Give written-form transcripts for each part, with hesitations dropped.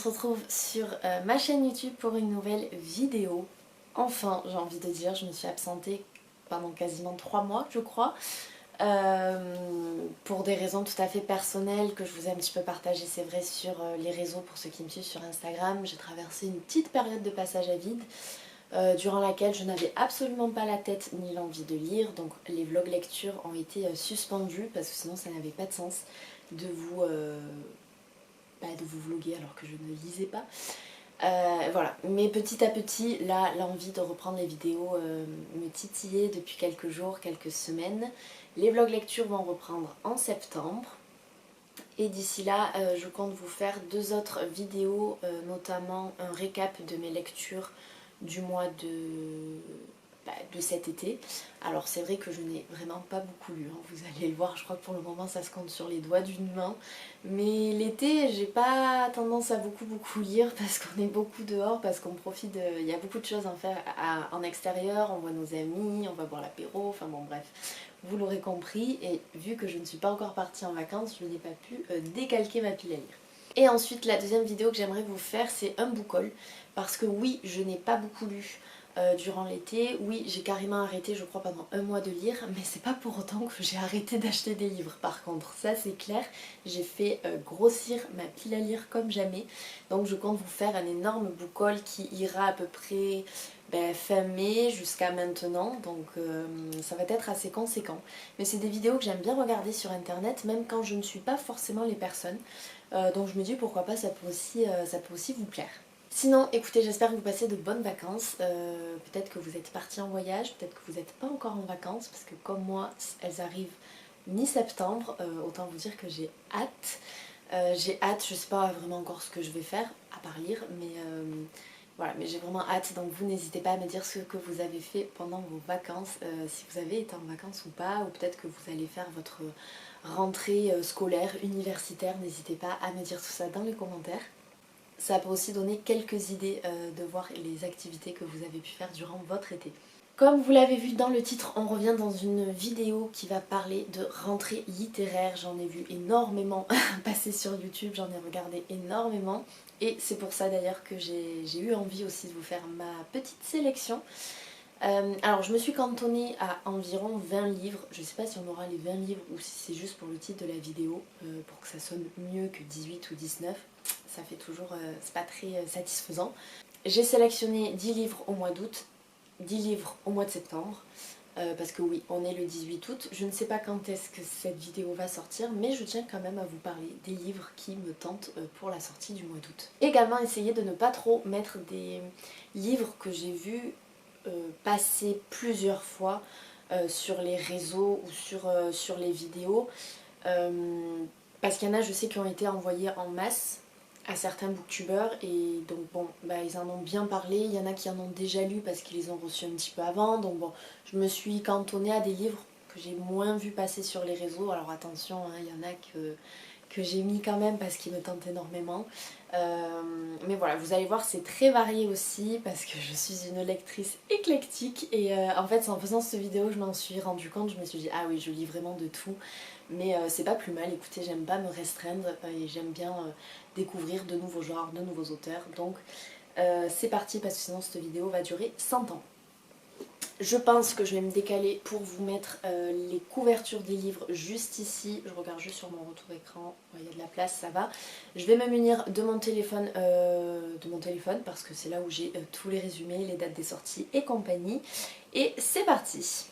se retrouve sur ma chaîne YouTube pour une nouvelle vidéo. Enfin, j'ai envie de dire, je me suis absentée pendant quasiment 3 mois, je crois. Pour des raisons tout à fait personnelles que je vous ai un petit peu partagées, c'est vrai, sur les réseaux pour ceux qui me suivent sur Instagram. J'ai traversé une petite période de passage à vide durant laquelle je n'avais absolument pas la tête ni l'envie de lire. Donc les vlogs lecture ont été suspendus parce que sinon ça n'avait pas de sens de vous vloguer alors que je ne lisais pas. Voilà, mais petit à petit, là, l'envie de reprendre les vidéos me titillait depuis quelques jours, quelques semaines. Les vlogs lecture vont reprendre en septembre. Et d'ici là, je compte vous faire 2 autres vidéos, notamment un récap de mes lectures du mois de cet été. Alors c'est vrai que je n'ai vraiment pas beaucoup lu, hein, vous allez le voir, je crois que pour le moment ça se compte sur les doigts d'une main. Mais l'été, j'ai pas tendance à beaucoup lire parce qu'on est beaucoup dehors, parce qu'on profite il y a beaucoup de choses à faire en extérieur, on voit nos amis, on va boire l'apéro, enfin bon bref. Vous l'aurez compris, et vu que je ne suis pas encore partie en vacances, je n'ai pas pu décalquer ma pile à lire. Et ensuite, la deuxième vidéo que j'aimerais vous faire, c'est un book haul. Parce que oui, je n'ai pas beaucoup lu durant l'été. Oui, j'ai carrément arrêté, je crois, pendant 1 mois de lire. Mais c'est pas pour autant que j'ai arrêté d'acheter des livres. Par contre, ça c'est clair, j'ai fait grossir ma pile à lire comme jamais. Donc je compte vous faire un énorme book haul qui ira à peu près fin mai jusqu'à maintenant, donc ça va être assez conséquent. Mais c'est des vidéos que j'aime bien regarder sur internet, même quand je ne suis pas forcément les personnes. Donc je me dis pourquoi pas, ça peut aussi vous plaire. Sinon, écoutez, j'espère que vous passez de bonnes vacances. Peut-être que vous êtes partis en voyage, peut-être que vous n'êtes pas encore en vacances, parce que comme moi, elles arrivent mi-septembre. Autant vous dire que j'ai hâte. J'ai hâte, je sais pas vraiment encore ce que je vais faire, à part lire, mais voilà, mais j'ai vraiment hâte, donc vous n'hésitez pas à me dire ce que vous avez fait pendant vos vacances, si vous avez été en vacances ou pas, ou peut-être que vous allez faire votre rentrée scolaire, universitaire, n'hésitez pas à me dire tout ça dans les commentaires. Ça peut aussi donner quelques idées de voir les activités que vous avez pu faire durant votre été. Comme vous l'avez vu dans le titre, on revient dans une vidéo qui va parler de rentrée littéraire. J'en ai vu énormément passer sur YouTube, j'en ai regardé énormément. Et c'est pour ça d'ailleurs que j'ai eu envie aussi de vous faire ma petite sélection. Alors je me suis cantonnée à environ 20 livres. Je ne sais pas si on aura les 20 livres ou si c'est juste pour le titre de la vidéo, pour que ça sonne mieux que 18 ou 19. Ça fait toujours, c'est pas très satisfaisant. J'ai sélectionné 10 livres au mois d'août, 10 livres au mois de septembre, parce que oui, on est le 18 août. Je ne sais pas quand est-ce que cette vidéo va sortir, mais je tiens quand même à vous parler des livres qui me tentent pour la sortie du mois d'août. Également, essayez de ne pas trop mettre des livres que j'ai vus passer plusieurs fois sur les réseaux ou sur les vidéos, parce qu'il y en a, je sais, qui ont été envoyés en masse à certains booktubeurs, et donc bon, ils en ont bien parlé. Il y en a qui en ont déjà lu parce qu'ils les ont reçus un petit peu avant, donc bon, je me suis cantonnée à des livres que j'ai moins vu passer sur les réseaux. Alors attention, hein, il y en a que j'ai mis quand même parce qu'ils me tentent énormément. Mais voilà, vous allez voir, c'est très varié aussi parce que je suis une lectrice éclectique, et en fait, c'est en faisant cette vidéo je m'en suis rendu compte. Je me suis dit, ah oui, je lis vraiment de tout. Mais c'est pas plus mal, écoutez, j'aime pas me restreindre et j'aime bien découvrir de nouveaux genres, de nouveaux auteurs. Donc c'est parti, parce que sinon cette vidéo va durer 100 ans. Je pense que je vais me décaler pour vous mettre les couvertures des livres juste ici. Je regarde juste sur mon retour écran, il y a de la place, ça va. Je vais me munir de mon téléphone, parce que c'est là où j'ai tous les résumés, les dates des sorties et compagnie. Et c'est parti.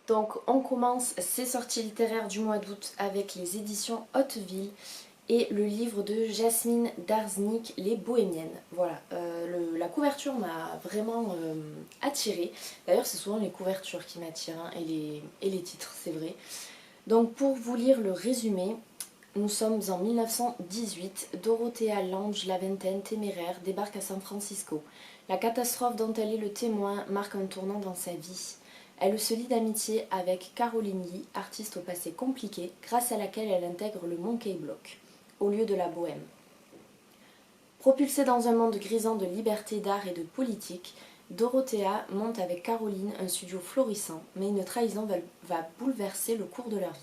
Donc on commence ces sorties littéraires du mois d'août avec les éditions Hauteville et le livre de Jasmine Darznik, Les Bohémiennes. Voilà, la couverture m'a vraiment attirée. D'ailleurs c'est souvent les couvertures qui m'attirent, hein, et les titres, c'est vrai. Donc pour vous lire le résumé, nous sommes en 1918, Dorothea Lange, la vingtaine, téméraire, débarque à San Francisco. La catastrophe dont elle est le témoin marque un tournant dans sa vie. Elle se lie d'amitié avec Caroline Lee, artiste au passé compliqué, grâce à laquelle elle intègre le Monkey Block, au lieu de la bohème. Propulsée dans un monde grisant de liberté, d'art et de politique, Dorothea monte avec Caroline un studio florissant, mais une trahison va bouleverser le cours de leur vie.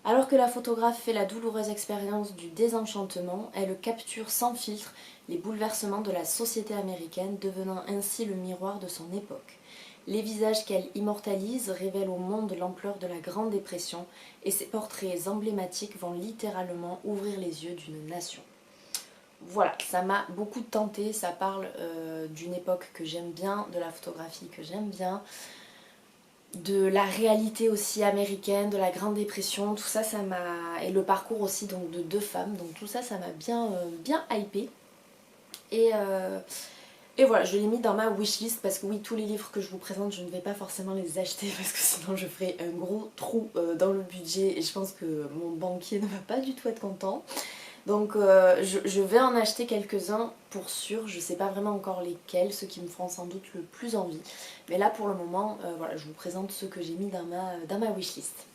Alors que la photographe fait la douloureuse expérience du désenchantement, elle capture sans filtre les bouleversements de la société américaine, devenant ainsi le miroir de son époque. Les visages qu'elle immortalise révèlent au monde l'ampleur de la Grande Dépression et ses portraits emblématiques vont littéralement ouvrir les yeux d'une nation. Voilà, ça m'a beaucoup tenté, ça parle d'une époque que j'aime bien, de la photographie que j'aime bien, de la réalité aussi américaine, de la Grande Dépression, tout ça, ça m'a... et le parcours aussi donc, de deux femmes, donc tout ça, ça m'a bien hypé. Et voilà, je l'ai mis dans ma wishlist parce que oui, tous les livres que je vous présente, je ne vais pas forcément les acheter parce que sinon je ferai un gros trou dans le budget et je pense que mon banquier ne va pas du tout être content. Donc je vais en acheter quelques-uns pour sûr, je sais pas vraiment encore lesquels, ceux qui me feront sans doute le plus envie. Mais là pour le moment, voilà, je vous présente ceux que j'ai mis dans ma wishlist.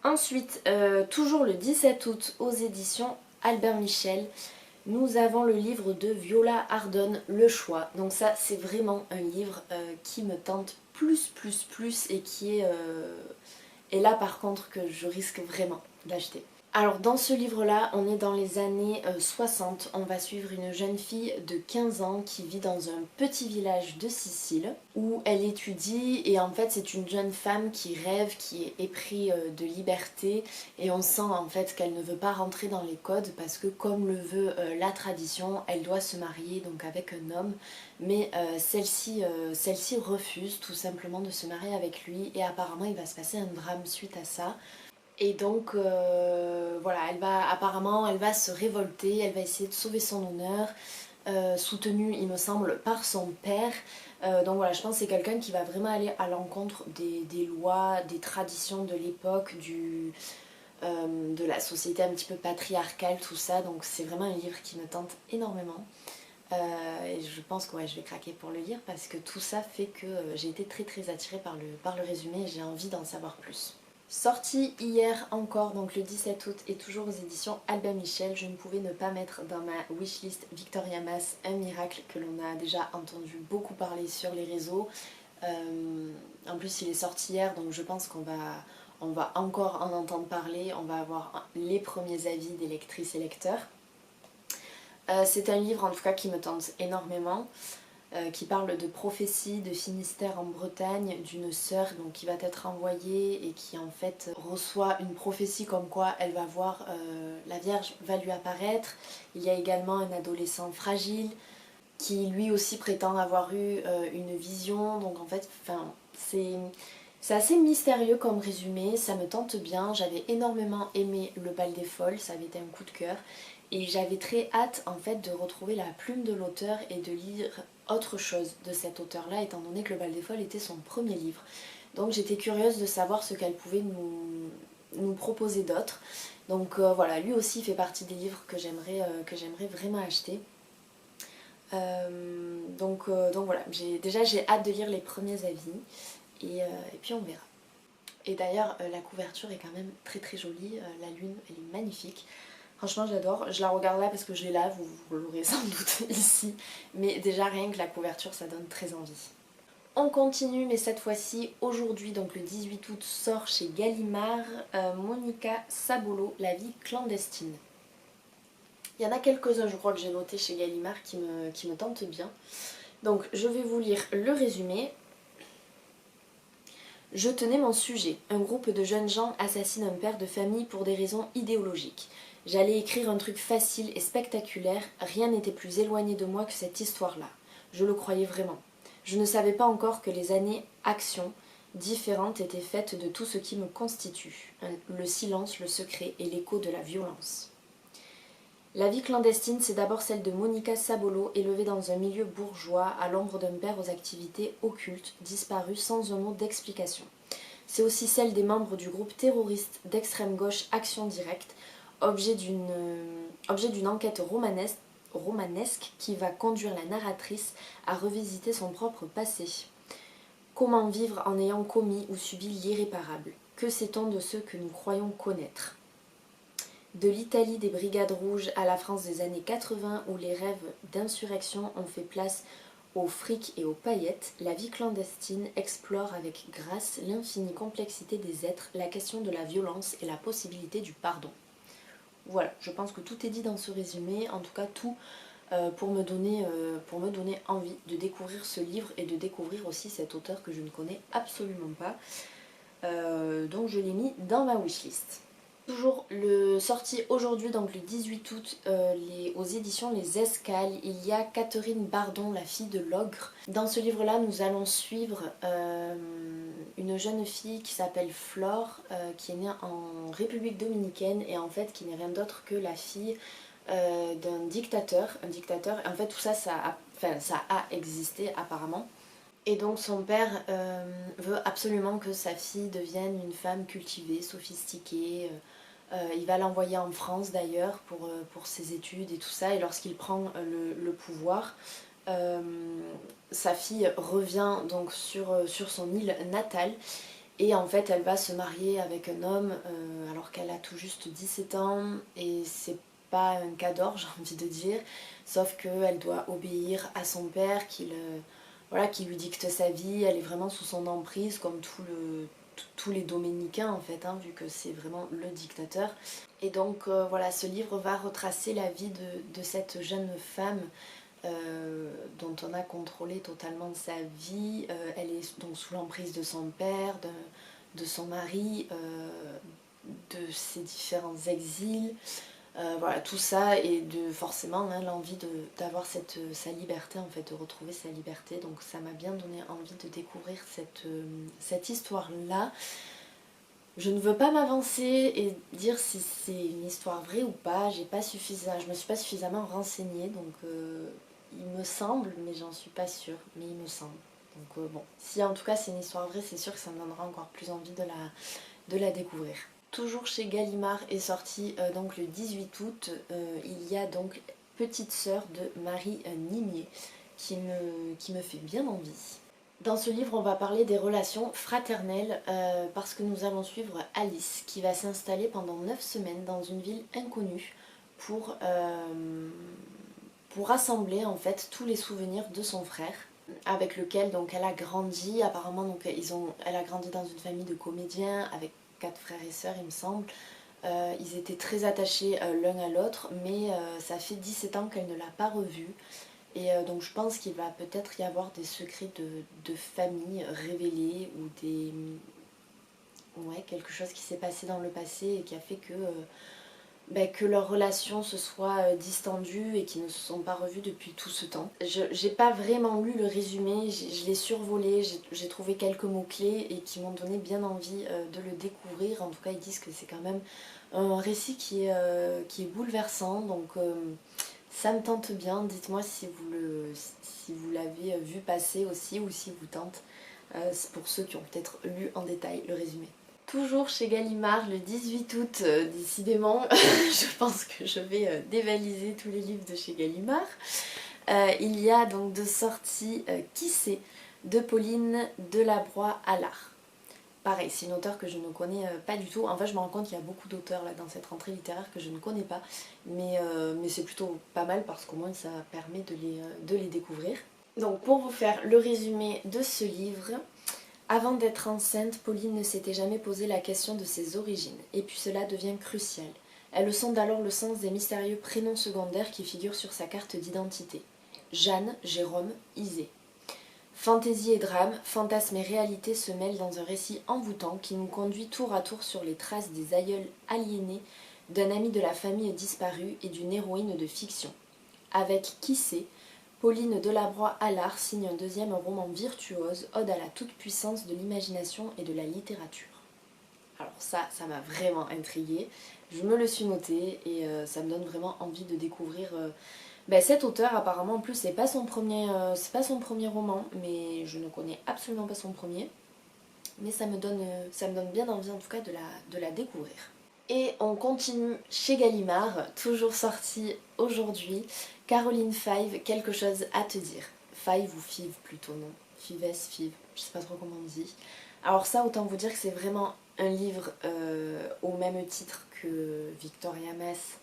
Ensuite, toujours le 17 août aux éditions Albert Michel, nous avons le livre de Viola Ardon, Le Choix. Donc ça c'est vraiment un livre qui me tente plus et qui est là par contre que je risque vraiment d'acheter. Alors dans ce livre-là, on est dans les années 60. On va suivre une jeune fille de 15 ans qui vit dans un petit village de Sicile où elle étudie et en fait c'est une jeune femme qui rêve, qui est éprise de liberté et on sent en fait qu'elle ne veut pas rentrer dans les codes parce que comme le veut la tradition, elle doit se marier donc avec un homme mais celle-ci refuse tout simplement de se marier avec lui et apparemment il va se passer un drame suite à ça. Et donc voilà, apparemment elle va se révolter, elle va essayer de sauver son honneur, soutenue il me semble par son père. Donc voilà, je pense que c'est quelqu'un qui va vraiment aller à l'encontre des lois, des traditions de l'époque, de la société un petit peu patriarcale, tout ça. Donc c'est vraiment un livre qui me tente énormément. Et je pense que ouais, je vais craquer pour le lire parce que tout ça fait que j'ai été très attirée par le résumé et j'ai envie d'en savoir plus. Sorti hier encore, donc le 17 août et toujours aux éditions Albert Michel, je ne pouvais ne pas mettre dans ma wishlist Victoria Mass, Un miracle que l'on a déjà entendu beaucoup parler sur les réseaux. En plus il est sorti hier donc je pense on va encore en entendre parler, on va avoir les premiers avis des lectrices et lecteurs. C'est un livre en tout cas qui me tente énormément. Qui parle de prophétie, de Finistère en Bretagne, d'une sœur donc, qui va être envoyée et qui en fait reçoit une prophétie comme quoi elle va voir la Vierge va lui apparaître. Il y a également un adolescent fragile qui lui aussi prétend avoir eu une vision. Donc en fait, c'est assez mystérieux comme résumé, ça me tente bien. J'avais énormément aimé Le Bal des Folles, ça avait été un coup de cœur. Et j'avais très hâte en fait de retrouver la plume de l'auteur et de lire autre chose de cet auteur-là, étant donné que Le Bal des Folles était son premier livre. Donc j'étais curieuse de savoir ce qu'elle pouvait nous proposer d'autre. Donc voilà, lui aussi fait partie des livres que j'aimerais vraiment acheter. Donc voilà, j'ai hâte de lire les premiers avis et puis on verra. Et d'ailleurs la couverture est quand même très jolie, la lune elle est magnifique. Franchement j'adore, je la regarde là parce que je l'ai là, vous l'aurez sans doute ici. Mais déjà rien que la couverture ça donne très envie. On continue mais cette fois-ci aujourd'hui, donc le 18 août sort chez Gallimard Monica Sabolo, La vie clandestine. Il y en a quelques-uns je crois que j'ai noté chez Gallimard qui me tentent bien. Donc je vais vous lire le résumé. Je tenais mon sujet. Un groupe de jeunes gens assassinent un père de famille pour des raisons idéologiques. J'allais écrire un truc facile et spectaculaire, rien n'était plus éloigné de moi que cette histoire-là. Je le croyais vraiment. Je ne savais pas encore que les années actions différentes étaient faites de tout ce qui me constitue, le silence, le secret et l'écho de la violence. La vie clandestine, c'est d'abord celle de Monica Sabolo, élevée dans un milieu bourgeois, à l'ombre d'un père aux activités occultes, disparu sans un mot d'explication. C'est aussi celle des membres du groupe terroriste d'extrême gauche Action Directe, objet d'une enquête romanesque qui va conduire la narratrice à revisiter son propre passé. Comment vivre en ayant commis ou subi l'irréparable? Que sait-on de ceux que nous croyons connaître? De l'Italie des Brigades Rouges à la France des années 80 où les rêves d'insurrection ont fait place au fric et aux paillettes, la vie clandestine explore avec grâce l'infinie complexité des êtres, la question de la violence et la possibilité du pardon. Voilà, je pense que tout est dit dans ce résumé, en tout cas tout pour me donner envie de découvrir ce livre et de découvrir aussi cet auteur que je ne connais absolument pas. Donc je l'ai mis dans ma wishlist. Toujours sorti aujourd'hui, donc le 18 août, aux éditions Les Escales, il y a Catherine Bardon, la fille de l'ogre. Dans ce livre-là, nous allons suivre une jeune fille qui s'appelle Flore, qui est née en République dominicaine et en fait qui n'est rien d'autre que la fille d'un dictateur. En fait tout ça, ça a existé apparemment. Et donc son père veut absolument que sa fille devienne une femme cultivée, sophistiquée. Il va l'envoyer en France d'ailleurs pour ses études et tout ça. Et lorsqu'il prend le pouvoir, sa fille revient donc sur son île natale. Et en fait elle va se marier avec un homme alors qu'elle a tout juste 17 ans. Et c'est pas un cas d'or, j'ai envie de dire. Sauf qu'elle doit obéir à son père qui lui dicte sa vie. Elle est vraiment sous son emprise comme tous les dominicains en fait, vu que c'est vraiment le dictateur. Et donc voilà, ce livre va retracer la vie de cette jeune femme dont on a contrôlé totalement sa vie. Elle est donc sous l'emprise de son père, de son mari, de ses différents exils. Voilà, tout ça et forcément l'envie d'avoir sa liberté en fait, de retrouver sa liberté. Donc ça m'a bien donné envie de découvrir cette histoire-là. Je ne veux pas m'avancer et dire si c'est une histoire vraie ou pas. Je me suis pas suffisamment renseignée, donc il me semble, mais j'en suis pas sûre, mais il me semble. Donc bon, si en tout cas c'est une histoire vraie, c'est sûr que ça me donnera encore plus envie de la découvrir. Toujours chez Gallimard est sorti donc le 18 août, il y a donc Petite sœur de Marie Nimier qui me fait bien envie. Dans ce livre on va parler des relations fraternelles parce que nous allons suivre Alice qui va s'installer pendant 9 semaines dans une ville inconnue pour rassembler en fait tous les souvenirs de son frère avec lequel donc elle a grandi. Apparemment donc elle a grandi dans une famille de comédiens avec 4 frères et sœurs il me semble. Ils étaient très attachés l'un à l'autre, mais ça fait 17 ans qu'elle ne l'a pas revu. Et donc je pense qu'il va peut-être y avoir des secrets de famille révélés ou quelque chose qui s'est passé dans le passé et qui a fait que leur relation se soit distendue et qu'ils ne se sont pas revus depuis tout ce temps. J'ai pas vraiment lu le résumé, je l'ai survolé, j'ai trouvé quelques mots-clés et qui m'ont donné bien envie de le découvrir. En tout cas ils disent que c'est quand même un récit qui est bouleversant, donc ça me tente bien. Dites-moi si vous l'avez vu passer aussi ou si vous tente, pour ceux qui ont peut-être lu en détail le résumé. Toujours chez Gallimard le 18 août, décidément, je pense que je vais dévaliser tous les livres de chez Gallimard. Il y a donc de sortie Qui sait de Pauline Delabroix-Allard. Pareil, c'est une auteure que je ne connais pas du tout. En fait, je me rends compte qu'il y a beaucoup d'auteurs là dans cette rentrée littéraire que je ne connais pas. Mais c'est plutôt pas mal parce qu'au moins ça permet de les découvrir. Donc pour vous faire le résumé de ce livre, avant d'être enceinte, Pauline ne s'était jamais posé la question de ses origines. Et puis cela devient crucial. Elle sonde alors le sens des mystérieux prénoms secondaires qui figurent sur sa carte d'identité. Jeanne, Jérôme, Isée. Fantaisie et drame, fantasme et réalité se mêlent dans un récit envoûtant qui nous conduit tour à tour sur les traces des aïeuls aliénés, d'un ami de la famille disparue et d'une héroïne de fiction. Avec Qui sait, Pauline Delabroix-Allard signe un deuxième roman virtuose, ode à la toute-puissance de l'imagination et de la littérature. Alors ça m'a vraiment intriguée, je me le suis noté et ça me donne vraiment envie de découvrir cet auteur. Apparemment en plus c'est pas son premier roman, mais je ne connais absolument pas son premier, mais ça me donne bien envie en tout cas de la découvrir. Et on continue chez Gallimard, toujours sorti aujourd'hui, Caroline Five, quelque chose à te dire. Five ou Five plutôt, non, Fives, Five, je sais pas trop comment on dit. Alors ça, autant vous dire que c'est vraiment un livre au même titre que Victoria Mass,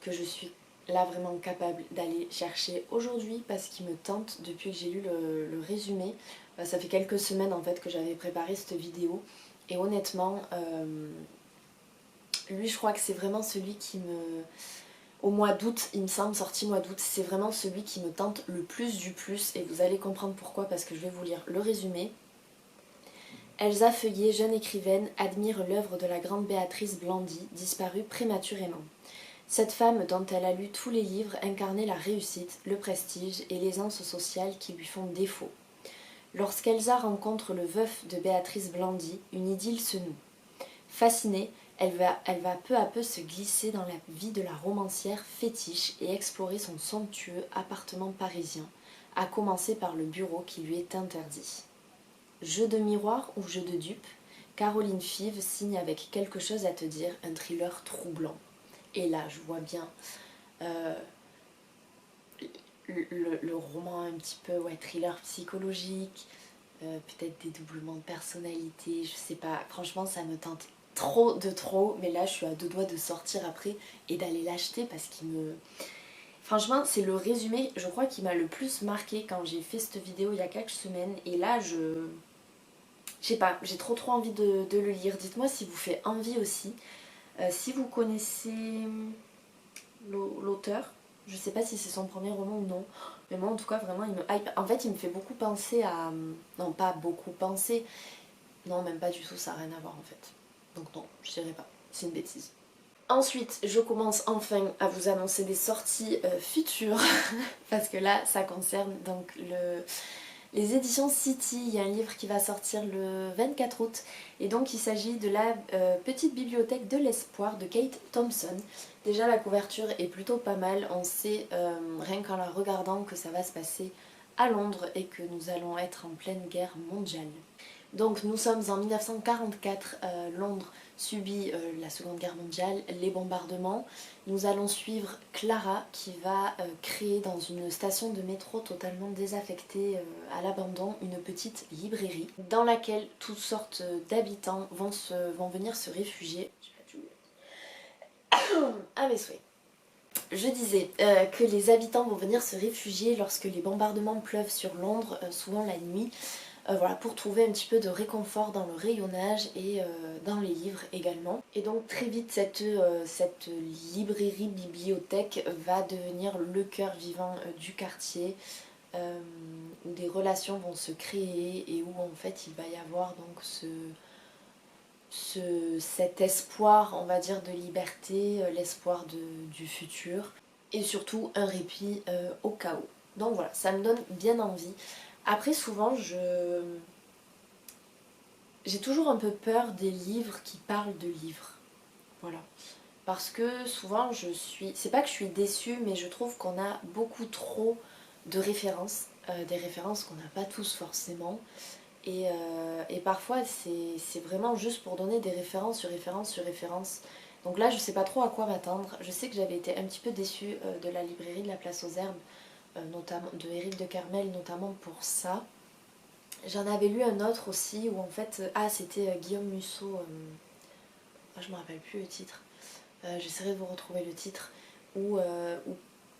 que je suis là vraiment capable d'aller chercher aujourd'hui parce qu'il me tente depuis que j'ai lu le résumé. Ça fait quelques semaines en fait que j'avais préparé cette vidéo et honnêtement, lui je crois que c'est vraiment celui qui me... Au mois d'août, il me semble, sorti mois d'août, c'est vraiment celui qui me tente le plus du plus et vous allez comprendre pourquoi parce que je vais vous lire le résumé. Elsa Feuillet, jeune écrivaine, admire l'œuvre de la grande Béatrice Blandy, disparue prématurément. Cette femme dont elle a lu tous les livres incarnait la réussite, le prestige et l'aisance sociale qui lui font défaut. Lorsqu'Elsa rencontre le veuf de Béatrice Blandy, une idylle se noue. Fascinée, elle va peu à peu se glisser dans la vie de la romancière fétiche et explorer son somptueux appartement parisien, à commencer par le bureau qui lui est interdit. Jeu de miroir ou jeu de dupe, Caroline Five signe avec quelque chose à te dire, un thriller troublant. Et là, je vois bien le roman un petit peu, ouais, thriller psychologique, peut-être dédoublement de personnalité, je sais pas. Franchement, ça me tente trop, mais là, je suis à deux doigts de sortir après et d'aller l'acheter parce qu'il me... Franchement, c'est le résumé, je crois, qui m'a le plus marqué quand j'ai fait cette vidéo il y a quelques semaines. Et là, je sais pas, j'ai trop envie de le lire. Dites-moi si vous fait envie aussi. Si vous connaissez l'auteur, je sais pas si c'est son premier roman ou non, mais moi en tout cas vraiment il me hype. En fait il me fait beaucoup penser à... Non, pas beaucoup penser, non même pas du tout, ça n'a rien à voir en fait. Donc non, je dirais pas, c'est une bêtise. Ensuite, je commence enfin à vous annoncer des sorties futures, parce que là ça concerne donc les éditions City. Il y a un livre qui va sortir le 24 août et donc il s'agit de la petite bibliothèque de l'espoir de Kate Thompson. Déjà la couverture est plutôt pas mal, on sait rien qu'en la regardant que ça va se passer à Londres et que nous allons être en pleine guerre mondiale. Donc nous sommes en 1944, Londres subit la Seconde Guerre mondiale, les bombardements. Nous allons suivre Clara qui va créer dans une station de métro totalement désaffectée à l'abandon une petite librairie dans laquelle toutes sortes d'habitants vont venir se réfugier. Ah mes souhaits. Je disais que les habitants vont venir se réfugier lorsque les bombardements pleuvent sur Londres, souvent la nuit. Voilà, pour trouver un petit peu de réconfort dans le rayonnage et dans les livres également. Et donc très vite cette librairie-bibliothèque va devenir le cœur vivant du quartier, où des relations vont se créer et où en fait il va y avoir donc cet espoir, on va dire, de liberté, l'espoir du futur et surtout un répit au chaos. Donc voilà, ça me donne bien envie. Après souvent j'ai toujours un peu peur des livres qui parlent de livres. Voilà. Parce que souvent c'est pas que je suis déçue, mais je trouve qu'on a beaucoup trop de références, des références qu'on n'a pas tous forcément. Et parfois c'est vraiment juste pour donner des références sur références sur références. Donc là je sais pas trop à quoi m'attendre. Je sais que j'avais été un petit peu déçue de la librairie de la Place aux Herbes, notamment de Éric de Kermel, notamment pour ça. J'en avais lu un autre aussi où en fait... Ah c'était Guillaume Musso, je me rappelle plus le titre. J'essaierai de vous retrouver le titre. Où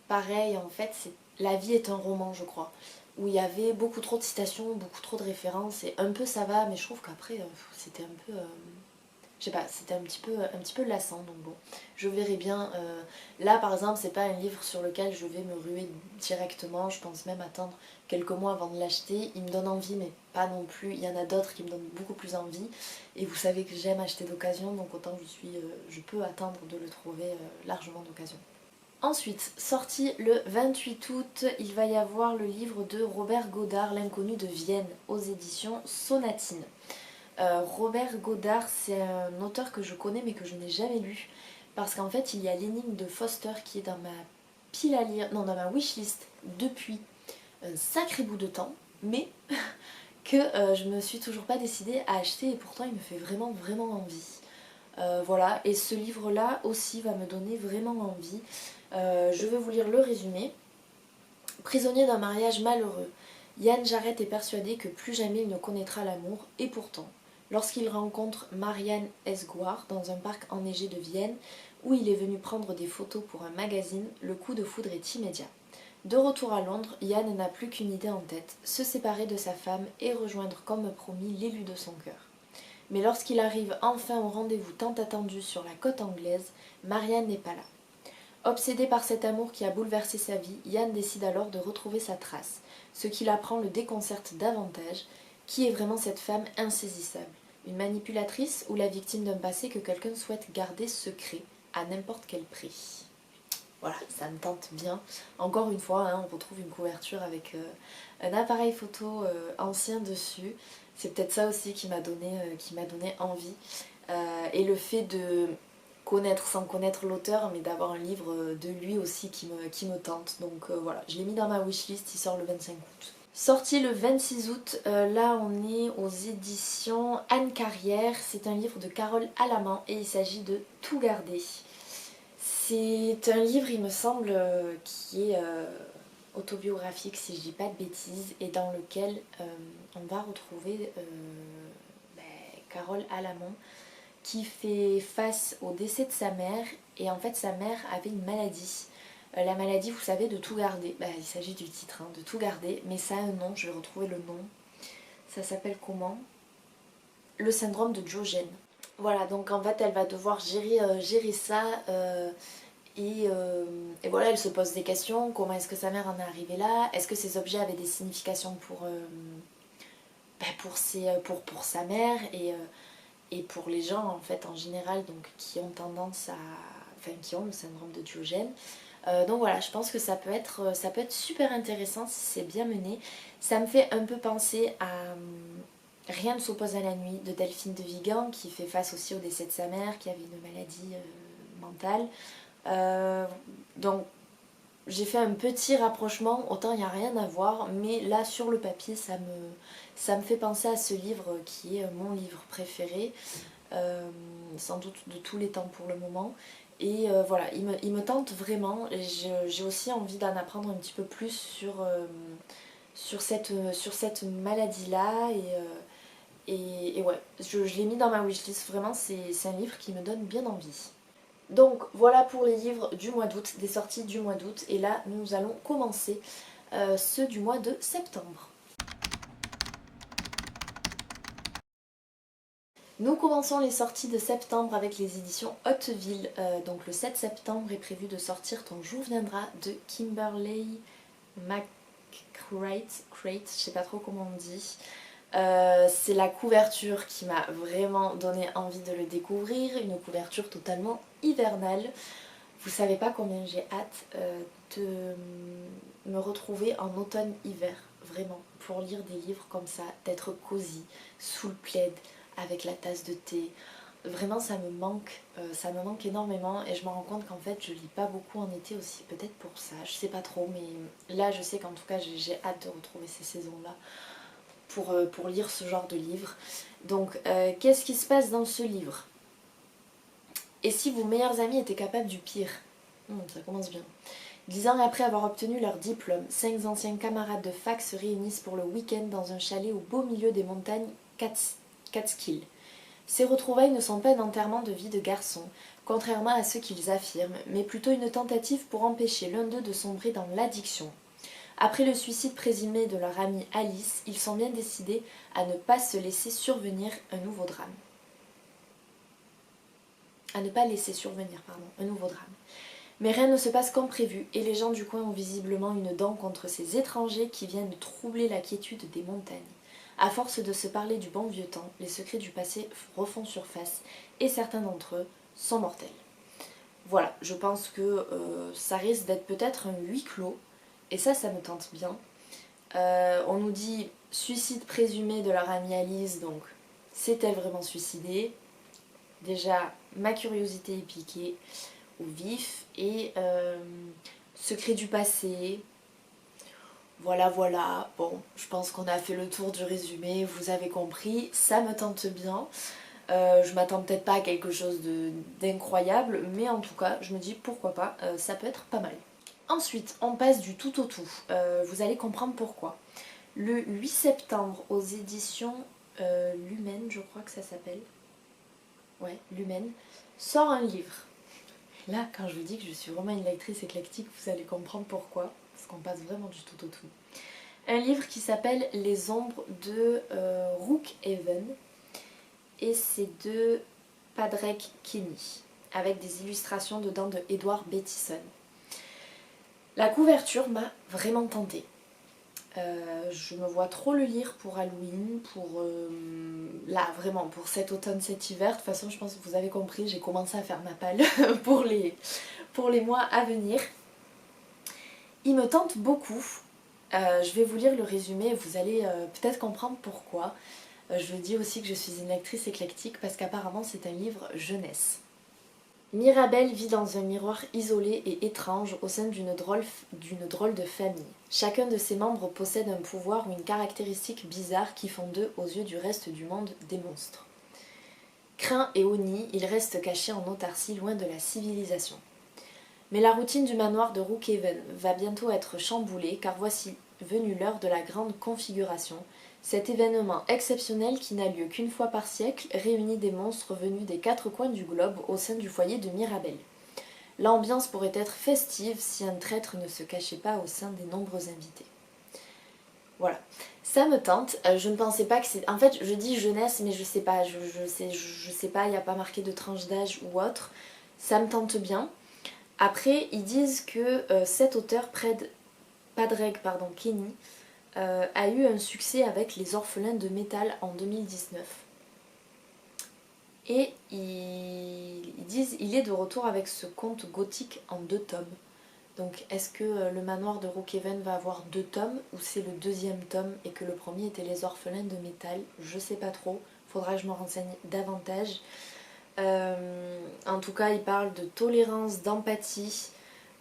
pareil en fait la vie est un roman je crois. Où il y avait beaucoup trop de citations, beaucoup trop de références et un peu ça va mais je trouve qu'après c'était un peu... je sais pas, c'était un petit peu lassant, donc bon, je verrai bien. Là par exemple, c'est pas un livre sur lequel je vais me ruer directement, je pense même attendre quelques mois avant de l'acheter. Il me donne envie, mais pas non plus. Il y en a d'autres qui me donnent beaucoup plus envie. Et vous savez que j'aime acheter d'occasion, donc autant je peux attendre de le trouver largement d'occasion. Ensuite, sorti le 28 août, il va y avoir le livre de Robert Godard, L'inconnu de Vienne, aux éditions Sonatine. Robert Godard, c'est un auteur que je connais mais que je n'ai jamais lu parce qu'en fait il y a l'énigme de Foster qui est dans ma pile à lire, non dans ma wishlist depuis un sacré bout de temps, mais que je me suis toujours pas décidée à acheter et pourtant il me fait vraiment envie. Voilà, et ce livre là aussi va me donner vraiment envie. Je vais vous lire le résumé. Prisonnier d'un mariage malheureux, Yann Jarret est persuadé que plus jamais il ne connaîtra l'amour et pourtant lorsqu'il rencontre Marianne Esguard dans un parc enneigé de Vienne, où il est venu prendre des photos pour un magazine, le coup de foudre est immédiat. De retour à Londres, Yann n'a plus qu'une idée en tête, se séparer de sa femme et rejoindre comme promis l'élu de son cœur. Mais lorsqu'il arrive enfin au rendez-vous tant attendu sur la côte anglaise, Marianne n'est pas là. Obsédé par cet amour qui a bouleversé sa vie, Yann décide alors de retrouver sa trace. Ce qu'il apprend le déconcerte davantage. Qui est vraiment cette femme insaisissable? Une manipulatrice ou la victime d'un passé que quelqu'un souhaite garder secret à n'importe quel prix? Voilà, ça me tente bien. Encore une fois, hein, on retrouve une couverture avec un appareil photo ancien dessus. C'est peut-être ça aussi qui m'a donné envie. Et le fait de connaître sans connaître l'auteur, mais d'avoir un livre de lui aussi qui me tente. Donc voilà, je l'ai mis dans ma wishlist, il sort le 25 août. Sorti le 26 août, là on est aux éditions Anne Carrière. C'est un livre de Carole Alamand et il s'agit de Tout garder. C'est un livre, il me semble, qui est autobiographique si je dis pas de bêtises et dans lequel on va retrouver Carole Alamand qui fait face au décès de sa mère et en fait sa mère avait une maladie. La maladie, vous savez, de tout garder. Il s'agit du titre, hein, de tout garder, mais ça a un nom, je vais retrouver le nom. Ça s'appelle comment? Le syndrome de Diogène. Voilà, donc en fait elle va devoir gérer ça et voilà, elle se pose des questions. Comment est-ce que sa mère en est arrivée là? Est-ce que ces objets avaient des significations pour sa mère et pour les gens en fait en général donc, qui ont tendance à... Enfin, qui ont le syndrome de Diogène. Donc voilà, je pense que ça peut être super intéressant si c'est bien mené. Ça me fait un peu penser à Rien ne s'oppose à la nuit de Delphine de Vigan qui fait face aussi au décès de sa mère qui avait une maladie mentale. Donc j'ai fait un petit rapprochement, autant il n'y a rien à voir, mais là sur le papier ça me fait penser à ce livre qui est mon livre préféré, sans doute de tous les temps pour le moment. Et voilà, il me tente vraiment. J'ai aussi envie d'en apprendre un petit peu plus sur cette maladie-là. Et ouais, je l'ai mis dans ma wishlist. Vraiment, c'est un livre qui me donne bien envie. Donc voilà pour les livres du mois d'août, des sorties du mois d'août. Et là, nous allons commencer ceux du mois de septembre. Nous commençons les sorties de septembre avec les éditions Hauteville. Donc le 7 septembre est prévu de sortir Ton jour viendra de Kimberly McCreight, je sais pas trop comment on dit. C'est la couverture qui m'a vraiment donné envie de le découvrir, une couverture totalement hivernale. Vous savez pas combien j'ai hâte de me retrouver en automne-hiver, vraiment, pour lire des livres comme ça, d'être cosy, sous le plaid, avec la tasse de thé. Vraiment ça me manque énormément et je me rends compte qu'en fait je lis pas beaucoup en été aussi, peut-être pour ça, je sais pas trop, mais là je sais qu'en tout cas j'ai hâte de retrouver ces saisons-là pour lire ce genre de livre. Donc qu'est-ce qui se passe dans ce livre? Et si vos meilleurs amis étaient capables du pire? Ça commence bien. 10 ans après avoir obtenu leur diplôme, 5 anciens camarades de fac se réunissent pour le week-end dans un chalet au beau milieu des montagnes Catskill. Ces retrouvailles ne sont pas un enterrement de vie de garçon, contrairement à ce qu'ils affirment, mais plutôt une tentative pour empêcher l'un d'eux de sombrer dans l'addiction. Après le suicide présumé de leur amie Alice, ils sont bien décidés à ne pas se laisser survenir un nouveau drame. Un nouveau drame. Mais rien ne se passe comme prévu et les gens du coin ont visiblement une dent contre ces étrangers qui viennent troubler la quiétude des montagnes. À force de se parler du bon vieux temps, les secrets du passé refont surface et certains d'entre eux sont mortels. Voilà, je pense que ça risque d'être peut-être un huis clos et ça me tente bien. On nous dit suicide présumé de leur amie Alice, donc s'est-elle vraiment suicidée? Déjà, ma curiosité est piquée au vif et secret du passé. Voilà, bon, je pense qu'on a fait le tour du résumé, vous avez compris, ça me tente bien. Je m'attends peut-être pas à quelque chose d'incroyable, mais en tout cas, je me dis pourquoi pas, ça peut être pas mal. Ensuite, on passe du tout au tout, vous allez comprendre pourquoi. Le 8 septembre, aux éditions Lumen, je crois que ça s'appelle, ouais, Lumen, sort un livre. Là, quand je vous dis que je suis vraiment une lectrice éclectique, vous allez comprendre pourquoi, parce qu'on passe vraiment du tout au tout. Un livre qui s'appelle Les ombres de Rookhaven, et c'est de Padraig Kenny, avec des illustrations dedans de Edward Bettison. La couverture m'a vraiment tentée. Je me vois trop le lire pour Halloween, là vraiment pour cet automne, cet hiver. De toute façon je pense que vous avez compris, j'ai commencé à faire ma palle pour les mois à venir. Il me tente beaucoup. Je vais vous lire le résumé et vous allez peut-être comprendre pourquoi. Je dis aussi que je suis une lectrice éclectique parce qu'apparemment c'est un livre jeunesse. Mirabelle vit dans un miroir isolé et étrange au sein d'une drôle de famille. Chacun de ses membres possède un pouvoir ou une caractéristique bizarre qui font d'eux, aux yeux du reste du monde, des monstres. Craints et honnis, ils restent cachés en autarcie loin de la civilisation. Mais la routine du manoir de Rookhaven va bientôt être chamboulée car voici venue l'heure de la grande configuration. Cet événement exceptionnel qui n'a lieu qu'une fois par siècle réunit des monstres venus des 4 coins du globe au sein du foyer de Mirabelle. L'ambiance pourrait être festive si un traître ne se cachait pas au sein des nombreux invités. Voilà, ça me tente. Je ne pensais pas que c'est... En fait, je dis jeunesse, mais je sais pas, je sais pas, il n'y a pas marqué de tranche d'âge ou autre. Ça me tente bien. Après, ils disent que cet auteur, Padraig Kenny, a eu un succès avec Les Orphelins de Métal en 2019. Et ils disent qu'il est de retour avec ce conte gothique en 2 tomes. Donc est-ce que le manoir de Rookhaven va avoir 2 tomes ou c'est le 2e tome et que le premier était Les Orphelins de Métal? Je sais pas trop, faudra que je me renseigne davantage. En tout cas, il parle de tolérance, d'empathie,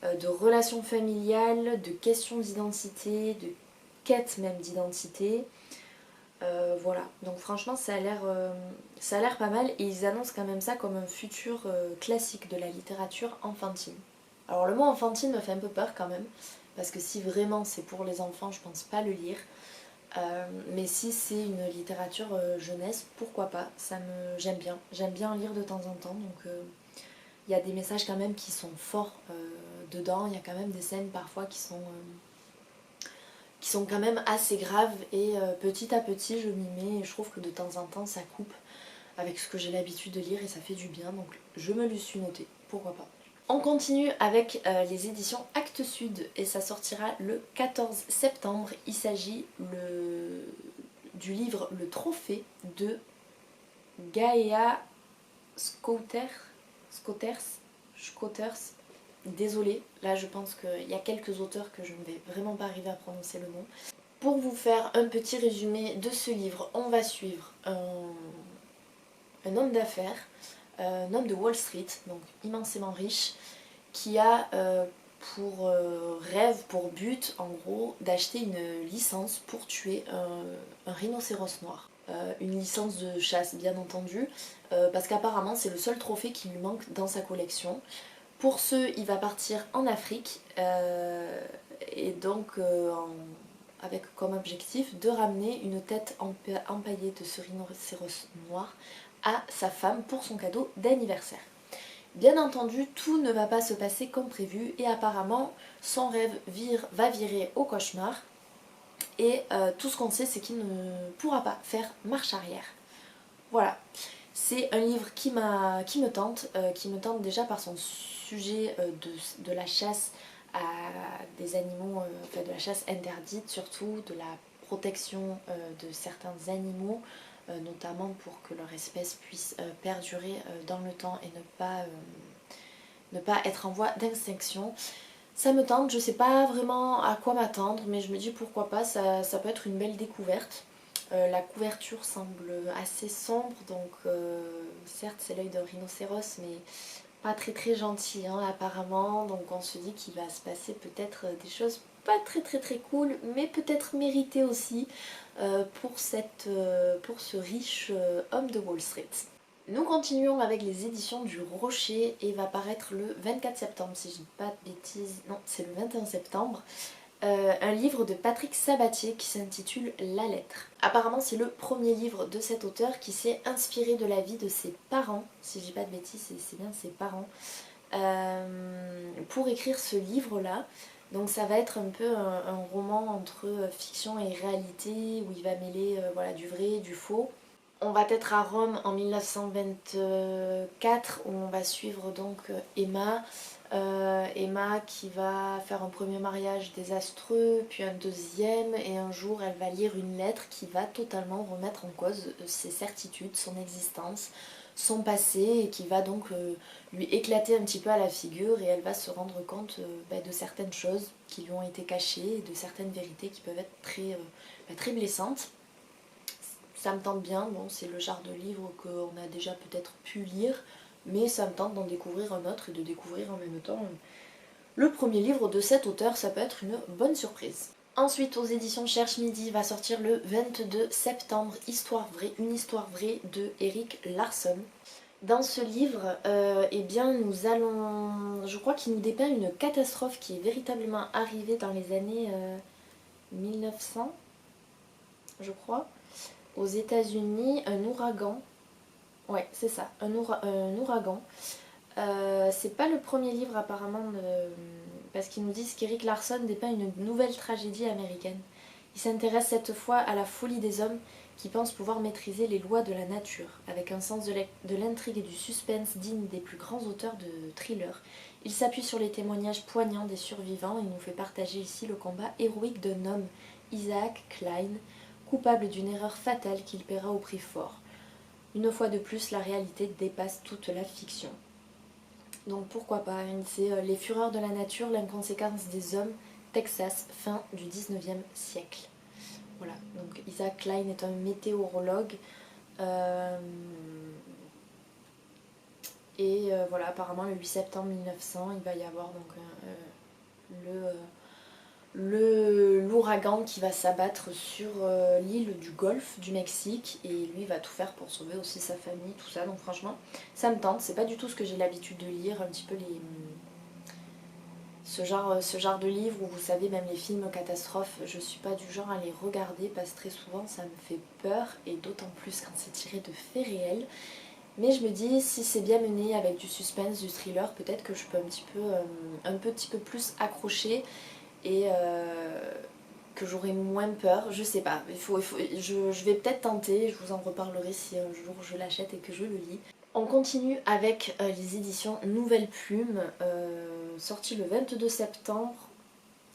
de relations familiales, de questions d'identité, de quête même d'identité. Voilà, donc franchement ça a l'air pas mal et ils annoncent quand même ça comme un futur classique de la littérature enfantine. Alors le mot enfantine me fait un peu peur quand même, parce que si vraiment c'est pour les enfants, je pense pas le lire. Mais si c'est une littérature jeunesse, pourquoi pas, j'aime bien lire de temps en temps, donc il y a des messages quand même qui sont forts dedans, il y a quand même des scènes parfois qui sont quand même assez graves et petit à petit je m'y mets et je trouve que de temps en temps ça coupe avec ce que j'ai l'habitude de lire et ça fait du bien, donc je me le suis noté, pourquoi pas. On continue avec les éditions Actes Sud et ça sortira le 14 septembre. Il s'agit du livre Le Trophée de Gaea Scotters. Désolée, là je pense qu'il y a quelques auteurs que je ne vais vraiment pas arriver à prononcer le nom. Pour vous faire un petit résumé de ce livre, on va suivre un homme d'affaires, un homme de Wall Street, donc immensément riche, qui a pour rêve, pour but en gros, d'acheter une licence pour tuer un rhinocéros noir. Une licence de chasse bien entendu, parce qu'apparemment c'est le seul trophée qui lui manque dans sa collection. Pour ce, il va partir en Afrique et donc avec comme objectif de ramener une tête empaillée de ce rhinocéros noir à sa femme pour son cadeau d'anniversaire. Bien entendu, tout ne va pas se passer comme prévu et apparemment son rêve va virer au cauchemar et tout ce qu'on sait c'est qu'il ne pourra pas faire marche arrière. Voilà, c'est un livre qui me tente déjà par son sujet de la chasse à des animaux, enfin de la chasse interdite surtout, de la protection de certains animaux, notamment pour que leur espèce puisse perdurer dans le temps et ne pas être en voie d'extinction. Ça me tente, je sais pas vraiment à quoi m'attendre, mais je me dis pourquoi pas, ça peut être une belle découverte. La couverture semble assez sombre, donc certes c'est l'œil d'un rhinocéros, mais pas très très gentil hein, apparemment, donc on se dit qu'il va se passer peut-être des choses pas très très très cool, mais peut-être méritées aussi pour ce riche homme de Wall Street. Nous continuons avec les éditions du Rocher et va paraître le 24 septembre si je dis pas de bêtises, non c'est le 21 septembre. Un livre de Patrick Sabatier qui s'intitule La Lettre. Apparemment c'est le premier livre de cet auteur qui s'est inspiré de la vie de ses parents, si je dis pas de bêtises c'est bien ses parents, pour écrire ce livre-là. Donc ça va être un peu un roman entre fiction et réalité, où il va mêler voilà, du vrai et du faux. On va être à Rome en 1924 où on va suivre donc Emma. Emma qui va faire un premier mariage désastreux, puis un deuxième, et un jour elle va lire une lettre qui va totalement remettre en cause ses certitudes, son existence, son passé, et qui va donc lui éclater un petit peu à la figure, et elle va se rendre compte de certaines choses qui lui ont été cachées, et de certaines vérités qui peuvent être très blessantes. Ça me tente bien, bon c'est le genre de livre qu'on a déjà peut-être pu lire, mais ça me tente d'en découvrir un autre et de découvrir en même temps le premier livre de cet auteur, ça peut être une bonne surprise. Ensuite, aux éditions Cherche Midi va sortir le 22 septembre Histoire vraie, une histoire vraie de Erik Larson. Dans ce livre, eh bien, nous allons, je crois qu'il nous dépeint une catastrophe qui est véritablement arrivée dans les années 1900, je crois, aux États-Unis, un ouragan. Ouais, c'est ça, un ouragan. C'est pas le premier livre apparemment, parce qu'ils nous disent qu'Erik Larson dépeint une nouvelle tragédie américaine. Il s'intéresse cette fois à la folie des hommes qui pensent pouvoir maîtriser les lois de la nature, avec un sens de l'intrigue et du suspense digne des plus grands auteurs de thrillers. Il s'appuie sur les témoignages poignants des survivants et nous fait partager ici le combat héroïque d'un homme, Isaac Klein, coupable d'une erreur fatale qu'il paiera au prix fort. Une fois de plus, la réalité dépasse toute la fiction. Donc pourquoi pas, c'est Les Fureurs de la nature, l'inconséquence des hommes, Texas, fin du 19e siècle. Voilà, donc Isaac Klein est un météorologue. Voilà, apparemment le 8 septembre 1900, il va y avoir donc l'ouragan qui va s'abattre sur l'île du Golfe du Mexique, et lui va tout faire pour sauver aussi sa famille, tout ça. Donc franchement, ça me tente. C'est pas du tout ce que j'ai l'habitude de lire, un petit peu ce genre de livre où vous savez, même les films catastrophes, je suis pas du genre à les regarder parce que très souvent ça me fait peur, et d'autant plus quand c'est tiré de faits réels. Mais je me dis, si c'est bien mené avec du suspense, du thriller, peut-être que je peux un petit peu plus accrocher, et que j'aurai moins peur, je sais pas. Je vais peut-être tenter, je vous en reparlerai si un jour je l'achète et que je le lis. On continue avec les éditions Nouvelle Plume, sorties le 22 septembre.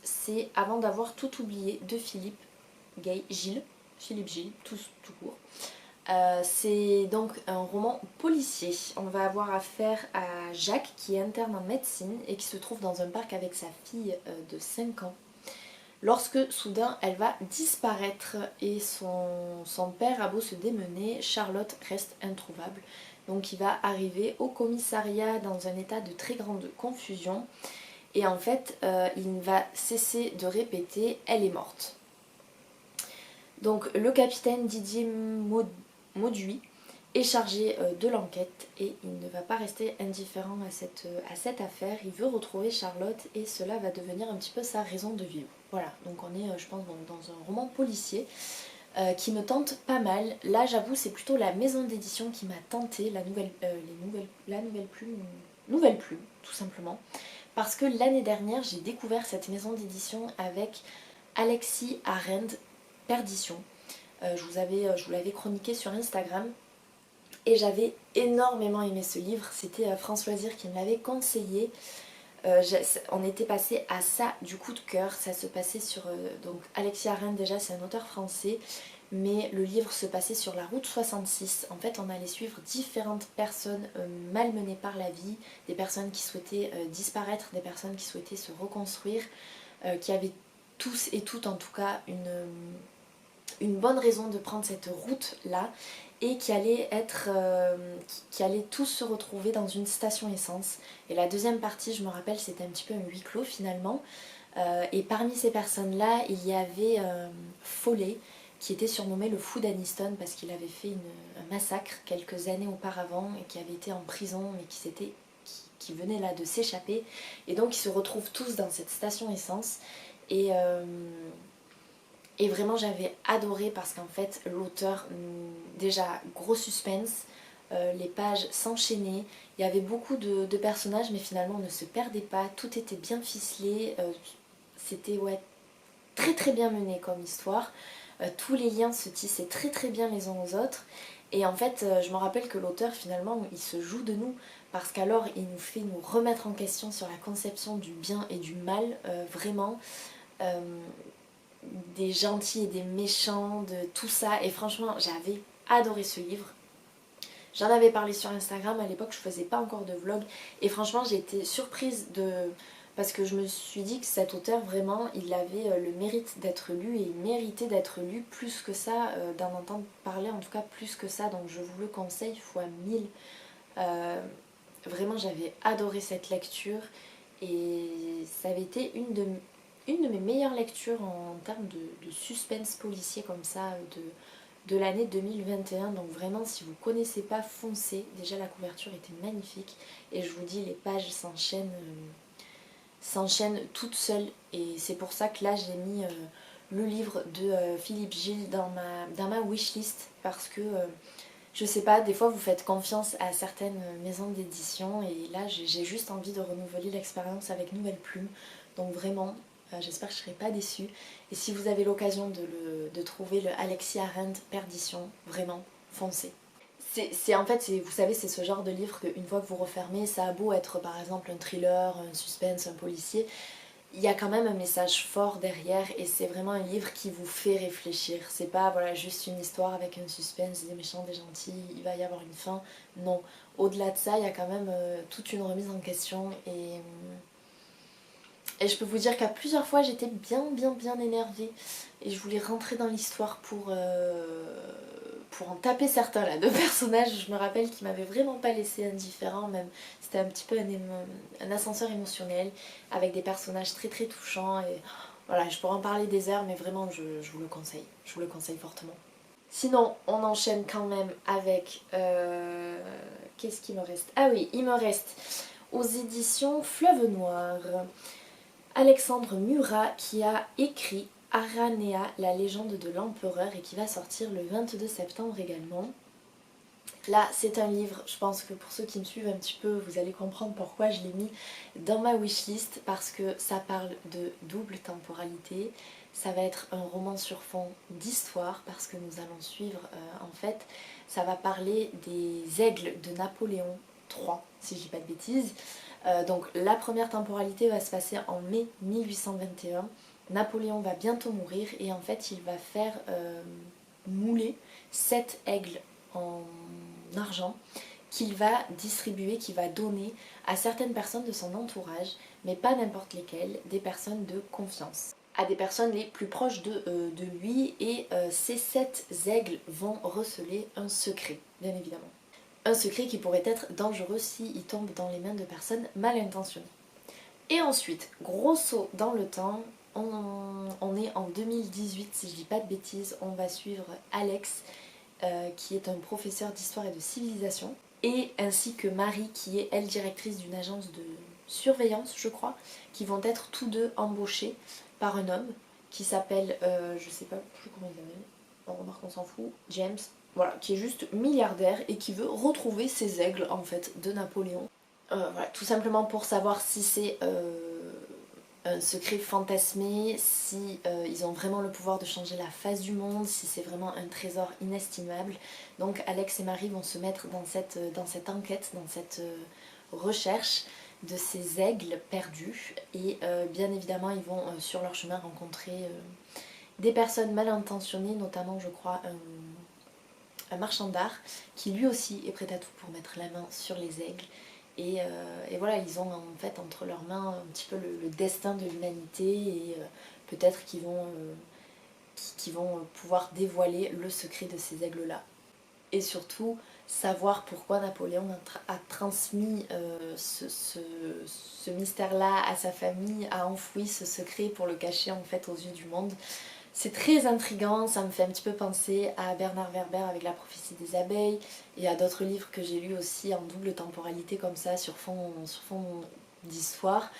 C'est Avant d'avoir tout oublié de Philippe Gilles, tout court. C'est donc un roman policier. On va avoir affaire à Jacques qui est interne en médecine et qui se trouve dans un parc avec sa fille de 5 ans. Lorsque soudain elle va disparaître et son père a beau se démener, Charlotte reste introuvable. Donc il va arriver au commissariat dans un état de très grande confusion, et en fait il ne va cesser de répéter « elle est morte ». Donc le capitaine Didier Mauduit est chargé de l'enquête, et il ne va pas rester indifférent à cette affaire. Il veut retrouver Charlotte et cela va devenir un petit peu sa raison de vivre. Voilà, donc on est je pense dans un roman policier qui me tente pas mal. Là j'avoue c'est plutôt la maison d'édition qui m'a tenté, la Nouvelle Plume tout simplement. Parce que l'année dernière j'ai découvert cette maison d'édition avec Alexis Arend, Perdition. Je vous l'avais chroniqué sur Instagram. Et j'avais énormément aimé ce livre, c'était François Zir qui me l'avait conseillé. On était passé à ça du coup de cœur, ça se passait sur... donc Alexis Arend déjà c'est un auteur français, mais le livre se passait sur la route 66. En fait on allait suivre différentes personnes malmenées par la vie, des personnes qui souhaitaient disparaître, des personnes qui souhaitaient se reconstruire, qui avaient tous et toutes en tout cas une bonne raison de prendre cette route là, et qui allaient tous se retrouver dans une station essence. Et la deuxième partie, je me rappelle, c'était un petit peu un huis clos finalement, et parmi ces personnes là il y avait Follet qui était surnommé le fou d'Aniston parce qu'il avait fait un massacre quelques années auparavant et qui avait été en prison mais qui venait là de s'échapper, et donc ils se retrouvent tous dans cette station essence. Et vraiment j'avais adoré parce qu'en fait l'auteur, déjà gros suspense, les pages s'enchaînaient, il y avait beaucoup de personnages mais finalement on ne se perdait pas, tout était bien ficelé, c'était ouais, très très bien mené comme histoire, tous les liens se tissaient très très bien les uns aux autres et en fait je me rappelle que l'auteur finalement il se joue de nous parce qu'alors il nous fait nous remettre en question sur la conception du bien et du mal, vraiment. Euh, des gentils et des méchants, de tout ça. Et franchement, j'avais adoré ce livre. J'en avais parlé sur Instagram, à l'époque je faisais pas encore de vlog. Et franchement, j'ai été surprise de... Parce que je me suis dit que cet auteur, vraiment, il avait le mérite d'être lu et il méritait d'être lu plus que ça, d'en entendre parler en tout cas plus que ça. Donc je vous le conseille fois 1000. Vraiment, j'avais adoré cette lecture et ça avait été une de mes meilleures lectures en termes de suspense policier comme ça de l'année 2021. Donc vraiment, si vous ne connaissez pas, foncez. Déjà, la couverture était magnifique et je vous dis, les pages s'enchaînent toutes seules et c'est pour ça que là, j'ai mis le livre de Philippe Gilles dans ma wishlist parce que... je sais pas, des fois vous faites confiance à certaines maisons d'édition et là j'ai juste envie de renouveler l'expérience avec Nouvelle Plume. Donc vraiment, j'espère que je ne serai pas déçue. Et si vous avez l'occasion de trouver le Alexis Arendt Perdition, vraiment, foncez. En fait, vous savez, c'est ce genre de livre qu'une fois que vous refermez, ça a beau être par exemple un thriller, un suspense, un policier, il y a quand même un message fort derrière et c'est vraiment un livre qui vous fait réfléchir. C'est pas voilà, juste une histoire avec un suspense, des méchants, des gentils, il va y avoir une fin. Non. Au-delà de ça, il y a quand même toute une remise en question et je peux vous dire qu'à plusieurs fois j'étais bien énervée et je voulais rentrer dans l'histoire pour en taper certains là, de personnages. Je me rappelle qu'ils m'avaient vraiment pas laissé indifférent, même c'était un petit peu un ascenseur émotionnel avec des personnages très très touchants et voilà, je pourrais en parler des heures mais vraiment je vous le conseille, je vous le conseille fortement. Sinon, on enchaîne quand même avec... qu'est-ce qu'il me reste? Ah oui, il me reste aux éditions Fleuve Noir. Alexandre Murat qui a écrit Aranea, la légende de l'empereur et qui va sortir le 22 septembre également. Là, c'est un livre, je pense que pour ceux qui me suivent un petit peu, vous allez comprendre pourquoi je l'ai mis dans ma wishlist parce que ça parle de double temporalité. Ça va être un roman sur fond d'histoire parce que nous allons suivre, en fait, ça va parler des aigles de Napoléon III, si je dis pas de bêtises. Donc la première temporalité va se passer en mai 1821. Napoléon va bientôt mourir et en fait il va faire mouler 7 aigles en argent qu'il va distribuer, qu'il va donner à certaines personnes de son entourage, mais pas n'importe lesquelles, des personnes de confiance, à des personnes les plus proches de lui et ces 7 aigles vont receler un secret, bien évidemment. Un secret qui pourrait être dangereux s'il tombe dans les mains de personnes mal intentionnées. Et ensuite, gros saut dans le temps, on est en 2018, si je dis pas de bêtises, on va suivre Alex, qui est un professeur d'histoire et de civilisation, et ainsi que Marie, qui est elle directrice d'une agence de surveillance, je crois, qui vont être tous deux embauchés par un homme qui s'appelle, je sais pas plus comment il s'appelle, on remarque on s'en fout, James, voilà, qui est juste milliardaire et qui veut retrouver ses aigles en fait de Napoléon. Voilà, tout simplement pour savoir si c'est un secret fantasmé, si ils ont vraiment le pouvoir de changer la face du monde, si c'est vraiment un trésor inestimable. Donc Alex et Marie vont se mettre dans cette enquête, dans cette recherche de ces aigles perdus et bien évidemment ils vont sur leur chemin rencontrer des personnes mal intentionnées, notamment je crois un marchand d'art qui lui aussi est prêt à tout pour mettre la main sur les aigles. Et voilà, ils ont en fait entre leurs mains un petit peu le destin de l'humanité et peut-être qu'ils vont pouvoir dévoiler le secret de ces aigles-là. Et surtout, savoir pourquoi Napoléon a transmis ce mystère-là à sa famille, a enfoui ce secret pour le cacher en fait aux yeux du monde. C'est très intriguant, ça me fait un petit peu penser à Bernard Werber avec La prophétie des abeilles et à d'autres livres que j'ai lus aussi en double temporalité comme ça sur fond d'histoire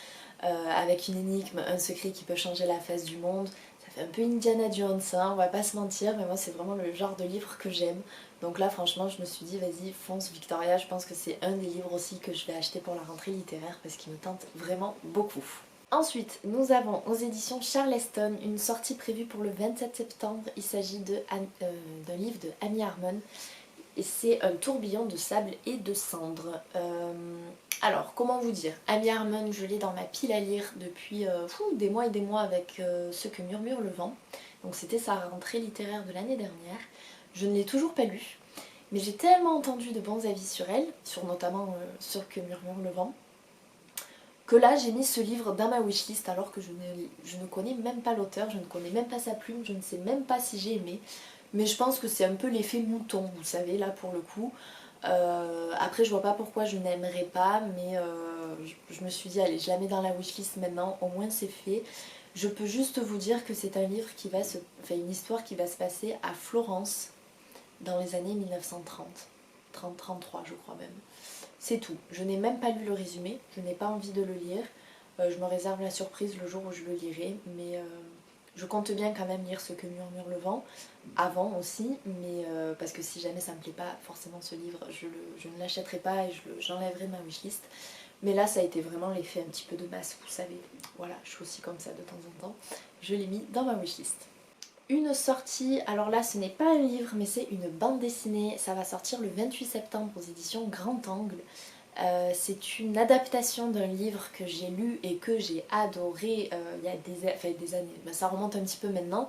avec une énigme, un secret qui peut changer la face du monde. Ça fait un peu Indiana Jones, hein, on va pas se mentir, mais moi c'est vraiment le genre de livre que j'aime. Donc là franchement je me suis dit vas-y fonce Victoria, je pense que c'est un des livres aussi que je vais acheter pour la rentrée littéraire parce qu'il me tente vraiment beaucoup. Ensuite, nous avons aux éditions Charleston une sortie prévue pour le 27 septembre. Il s'agit d'un livre de Amy Harmon et c'est un tourbillon de sable et de cendres. Alors, comment vous dire, Amy Harmon, je l'ai dans ma pile à lire depuis des mois et des mois avec Ce que murmure le vent. Donc c'était sa rentrée littéraire de l'année dernière. Je ne l'ai toujours pas lu, mais j'ai tellement entendu de bons avis sur elle, sur notamment Ce que murmure le vent, que là j'ai mis ce livre dans ma wishlist alors que je ne connais même pas l'auteur, je ne connais même pas sa plume, je ne sais même pas si j'ai aimé. Mais je pense que c'est un peu l'effet mouton, vous savez, là pour le coup. Après je vois pas pourquoi je n'aimerais pas, mais je me suis dit allez je la mets dans la wishlist maintenant, au moins c'est fait. Je peux juste vous dire que c'est un livre qui va se... enfin une histoire qui va se passer à Florence dans les années 1930. 30-33 je crois même. C'est tout. Je n'ai même pas lu le résumé, je n'ai pas envie de le lire. Je me réserve la surprise le jour où je le lirai, mais je compte bien quand même lire Ce que murmure le vent, avant aussi, mais parce que si jamais ça me plaît pas forcément ce livre, je ne l'achèterai pas et j'enlèverai de ma wishlist. Mais là ça a été vraiment l'effet un petit peu de masse, vous savez. Voilà, je suis aussi comme ça de temps en temps. Je l'ai mis dans ma wishlist. Une sortie, alors là ce n'est pas un livre mais c'est une bande dessinée, ça va sortir le 28 septembre aux éditions Grand Angle. C'est une adaptation d'un livre que j'ai lu et que j'ai adoré il y a des années, ben, ça remonte un petit peu maintenant.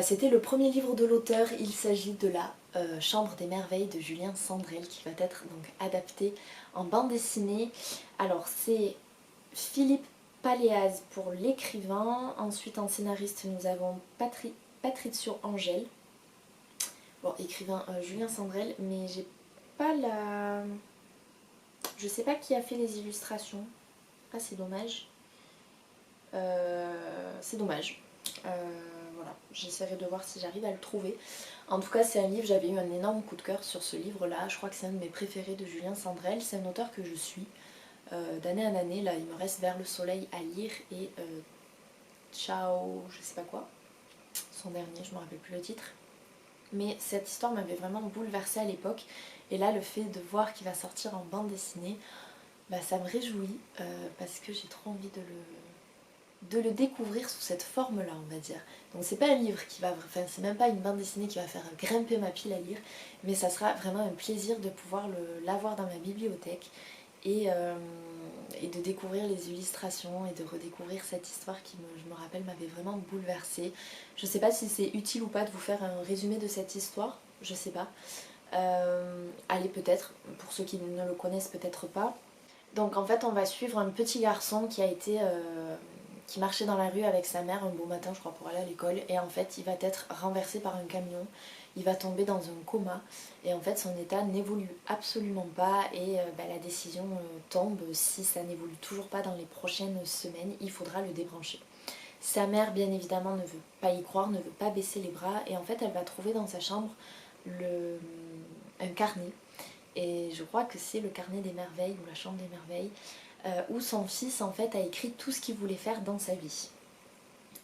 C'était le premier livre de l'auteur, il s'agit de la Chambre des merveilles de Julien Sandrel qui va être donc adapté en bande dessinée. Alors c'est Philippe Paléaz pour l'écrivain, ensuite en scénariste nous avons Patrizio Angel, bon écrivain Julien Sandrel, mais j'ai pas la... je sais pas qui a fait les illustrations, ah c'est dommage, c'est dommage. Voilà, j'essaierai de voir si j'arrive à le trouver. En tout cas c'est un livre, j'avais eu un énorme coup de cœur sur ce livre là, je crois que c'est un de mes préférés de Julien Sandrel, c'est un auteur que je suis d'année en année, là il me reste Vers le soleil à lire et Ciao, je sais pas quoi, son dernier, je me rappelle plus le titre. Mais cette histoire m'avait vraiment bouleversée à l'époque. Et là, le fait de voir qu'il va sortir en bande dessinée, bah, ça me réjouit parce que j'ai trop envie de le découvrir sous cette forme-là, on va dire. Donc c'est pas un livre qui va... Enfin, c'est même pas une bande dessinée qui va faire grimper ma pile à lire, mais ça sera vraiment un plaisir de pouvoir l'avoir dans ma bibliothèque et de découvrir les illustrations et de redécouvrir cette histoire qui, je me rappelle, m'avait vraiment bouleversée. Je sais pas si c'est utile ou pas de vous faire un résumé de cette histoire, je sais pas. Allez peut-être, pour ceux qui ne le connaissent peut-être pas. Donc en fait on va suivre un petit garçon qui marchait dans la rue avec sa mère un beau matin je crois pour aller à l'école et en fait il va être renversé par un camion, il va tomber dans un coma et en fait son état n'évolue absolument pas et la décision tombe, si ça n'évolue toujours pas dans les prochaines semaines, il faudra le débrancher. Sa mère bien évidemment ne veut pas y croire, ne veut pas baisser les bras et en fait elle va trouver dans sa chambre un carnet. Et je crois que c'est le carnet des merveilles ou la chambre des merveilles où son fils en fait a écrit tout ce qu'il voulait faire dans sa vie.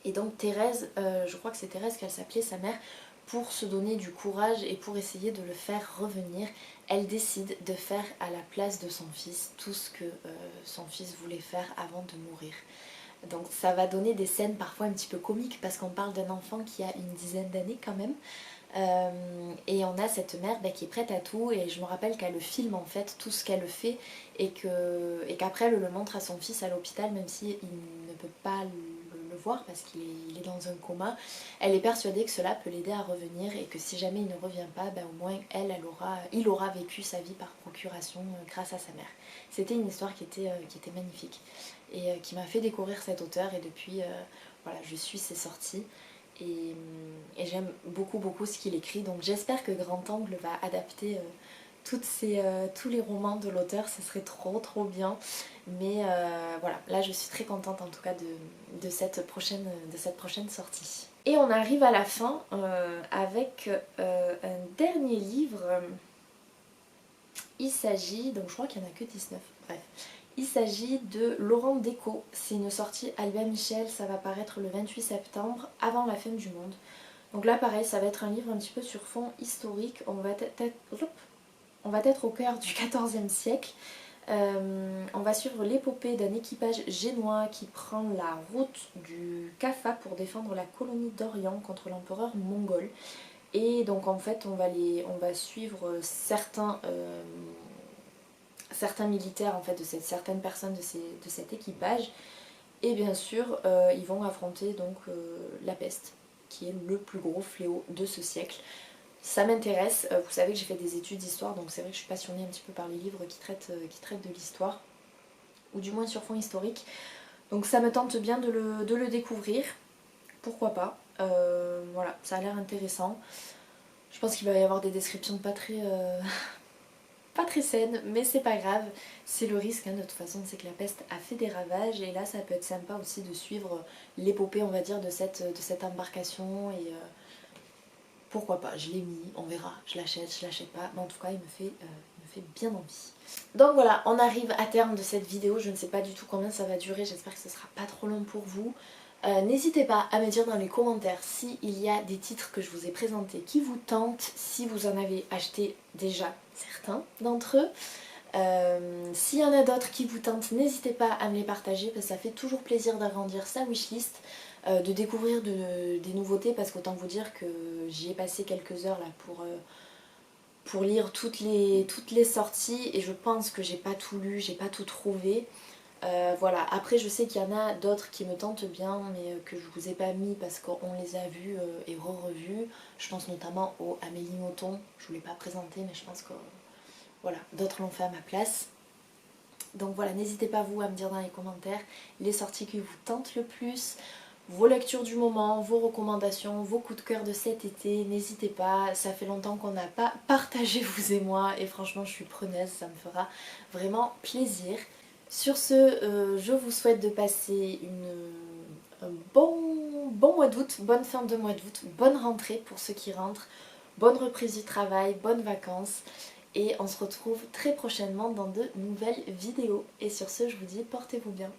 Et donc Thérèse, je crois que c'est Thérèse qu'elle s'appelait sa mère, pour se donner du courage et pour essayer de le faire revenir, elle décide de faire à la place de son fils tout ce que son fils voulait faire avant de mourir. Donc ça va donner des scènes parfois un petit peu comiques parce qu'on parle d'un enfant qui a une dizaine d'années quand même. Et on a cette mère qui est prête à tout et je me rappelle qu'elle le filme en fait tout ce qu'elle fait et qu'après elle le montre à son fils à l'hôpital même s'il ne peut pas le voir parce qu'il est dans un coma. Elle est persuadée que cela peut l'aider à revenir et que si jamais il ne revient pas, au moins il aura vécu sa vie par procuration grâce à sa mère. C'était une histoire qui était magnifique et qui m'a fait découvrir cet auteur et depuis voilà, je suis ses sorties. Et j'aime beaucoup ce qu'il écrit, donc j'espère que Grand Angle va adapter tous les romans de l'auteur, ce serait trop bien. Mais voilà, là je suis très contente en tout cas de cette prochaine sortie. Et on arrive à la fin avec un dernier livre. Il s'agit, donc je crois qu'il n'y en a que 19, bref. Il s'agit de Laurent Déco, c'est une sortie Albin Michel, ça va paraître le 28 septembre, avant la fin du monde. Donc là pareil, ça va être un livre un petit peu sur fond historique, on va être au cœur du XIVe siècle. On va suivre l'épopée d'un équipage génois qui prend la route du Kaffa pour défendre la colonie d'Orient contre l'empereur mongol. Et donc en fait on va suivre certains militaires en fait, certaines personnes de cet équipage. Et bien sûr ils vont affronter donc la peste, qui est le plus gros fléau de ce siècle. Ça m'intéresse, vous savez que j'ai fait des études d'histoire, donc c'est vrai que je suis passionnée un petit peu par les livres qui traitent de l'histoire, ou du moins sur fond historique. Donc ça me tente bien de le découvrir, pourquoi pas. Voilà, ça a l'air intéressant. Je pense qu'il va y avoir des descriptions pas très saines, mais c'est pas grave, c'est le risque, hein, de toute façon, c'est que la peste a fait des ravages, et là ça peut être sympa aussi de suivre l'épopée, on va dire, de cette embarcation, et pourquoi pas, je l'ai mis, on verra, je l'achète pas, mais en tout cas il me fait bien envie. Donc voilà, on arrive à terme de cette vidéo, je ne sais pas du tout combien ça va durer, j'espère que ce sera pas trop long pour vous. N'hésitez pas à me dire dans les commentaires s'il y a des titres que je vous ai présentés qui vous tentent, si vous en avez acheté déjà certains d'entre eux. S'il y en a d'autres qui vous tentent, n'hésitez pas à me les partager parce que ça fait toujours plaisir d'agrandir sa wishlist, de découvrir des nouveautés, parce qu'autant vous dire que j'y ai passé quelques heures là pour lire toutes les sorties, et je pense que j'ai pas tout lu, j'ai pas tout trouvé. Voilà, après je sais qu'il y en a d'autres qui me tentent bien, mais que je vous ai pas mis parce qu'on les a vus et re-revus. Je pense notamment au Amélie Nothomb, je vous l'ai pas présenté, mais je pense que voilà, d'autres l'ont fait à ma place. Donc voilà, n'hésitez pas vous à me dire dans les commentaires les sorties qui vous tentent le plus, vos lectures du moment, vos recommandations, vos coups de cœur de cet été. N'hésitez pas, ça fait longtemps qu'on n'a pas partagé vous et moi, et franchement je suis preneuse, ça me fera vraiment plaisir. Sur ce, je vous souhaite de passer un bon mois d'août, bonne fin de mois d'août, bonne rentrée pour ceux qui rentrent, bonne reprise du travail, bonnes vacances, et on se retrouve très prochainement dans de nouvelles vidéos. Et sur ce, je vous dis portez-vous bien.